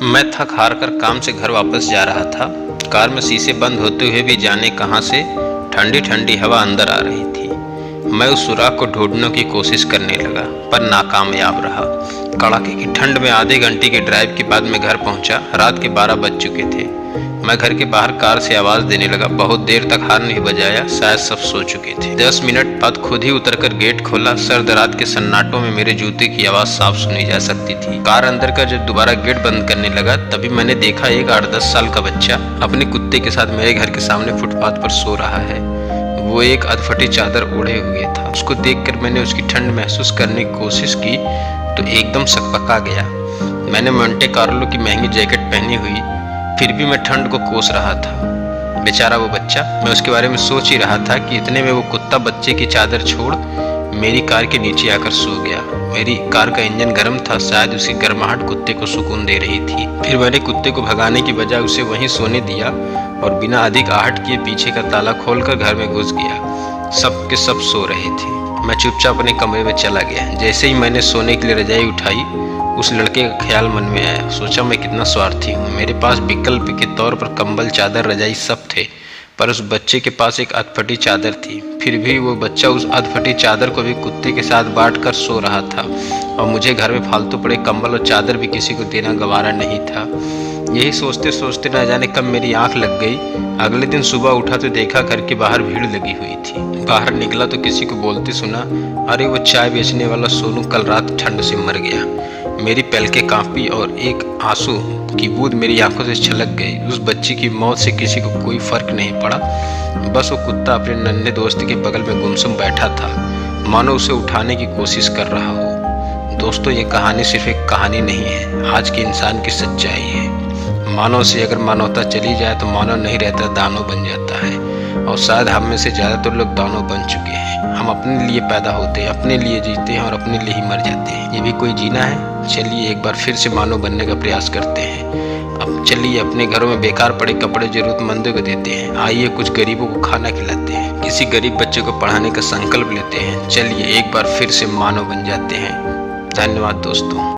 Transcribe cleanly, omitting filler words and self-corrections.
मैं थक हार कर काम से घर वापस जा रहा था। कार में शीशे बंद होते हुए भी जाने कहां से ठंडी ठंडी हवा अंदर आ रही थी। मैं उस सुराग को ढूंढने की कोशिश करने लगा पर नाकामयाब रहा। कड़ाके की ठंड में आधे घंटे की ड्राइव के बाद मैं घर पहुंचा। रात के 12 बज चुके थे। मैं घर के बाहर कार से आवाज देने लगा। बहुत देर तक हॉर्न नहीं बजाया, शायद सब सो चुके थे। 10 मिनट बाद खुद ही उतरकर गेट खोला। सर्द रात के सन्नाटों में मेरे जूते की आवाज साफ सुनी जा सकती थी। कार अंदर कर जब दोबारा गेट बंद करने लगा तभी मैंने देखा एक 8-10 साल का बच्चा अपने कुत्ते के साथ मेरे घर के सामने फुटपाथ पर सो रहा है। वो एक अधफटी चादर ओढ़े हुए था। उसको देखकर मैंने उसकी ठंड महसूस करने की कोशिश की तो एकदम सकपका गया। मैंने मोंटे कार्लो की महंगी जैकेट पहनी हुई, फिर भी मैं ठंड को कोस रहा था। बेचारा वो बच्चा। मैं उसके बारे में सोच ही रहा था कि इतने में वो कुत्ता बच्चे की चादर छोड़ मेरी कार के नीचे आकर सो गया। मेरी कार का इंजन गर्म था, शायद उसकी गर्माहट कुत्ते को सुकून दे रही थी। फिर मैंने कुत्ते को भगाने की बजाय उसे वहीं सोने दिया और बिना अधिक आहट किए पीछे का ताला खोलकर घर में घुस गया। सब के सब सो रहे थे। मैं चुपचाप अपने कमरे में चला गया। जैसे ही मैंने सोने के लिए रजाई उठाई उस लड़के का ख्याल मन में आया। सोचा मैं कितना स्वार्थी हूँ। मेरे पास विकल्प के तौर पर कंबल, चादर, रजाई सब थे, पर उस बच्चे के पास एक अधफटी चादर थी। फिर भी वो बच्चा उस अधफटी चादर को भी कुत्ते के साथ बांटकर सो रहा था और मुझे घर में फालतू पड़े कंबल और चादर भी किसी को देना गवारा नहीं था। यही सोचते सोचते न जाने कब मेरी आंख लग गई। अगले दिन सुबह उठा तो देखा घर के बाहर भीड़ लगी हुई थी। बाहर निकला तो किसी को बोलते सुना, अरे वो चाय बेचने वाला सोनू कल रात ठंड से मर गया। मेरी पलकें कांपी और एक आंसू की बूंद मेरी आंखों से छलक गई। उस बच्ची की मौत से किसी को कोई फर्क नहीं पड़ा। बस वो कुत्ता अपने नन्हे दोस्त के बगल में गुमसुम बैठा था, मानो उसे उठाने की कोशिश कर रहा हो। दोस्तों, ये कहानी सिर्फ एक कहानी नहीं है, आज के इंसान की सच्चाई है। मानव से अगर मानवता चली जाए तो मानव नहीं रहता, दानव बन जाता है। और शायद हम में से ज़्यादातर लोग दानव बन चुके हैं। हम अपने लिए पैदा होते हैं, अपने लिए जीते हैं और अपने लिए ही मर जाते हैं। ये भी कोई जीना है? चलिए एक बार फिर से मानव बनने का प्रयास करते हैं। अब चलिए अपने घरों में बेकार पड़े कपड़े जरूरतमंदों को देते हैं। आइए कुछ गरीबों को खाना खिलाते हैं, किसी गरीब बच्चे को पढ़ाने का संकल्प लेते हैं। चलिए एक बार फिर से मानव बन जाते हैं। धन्यवाद दोस्तों।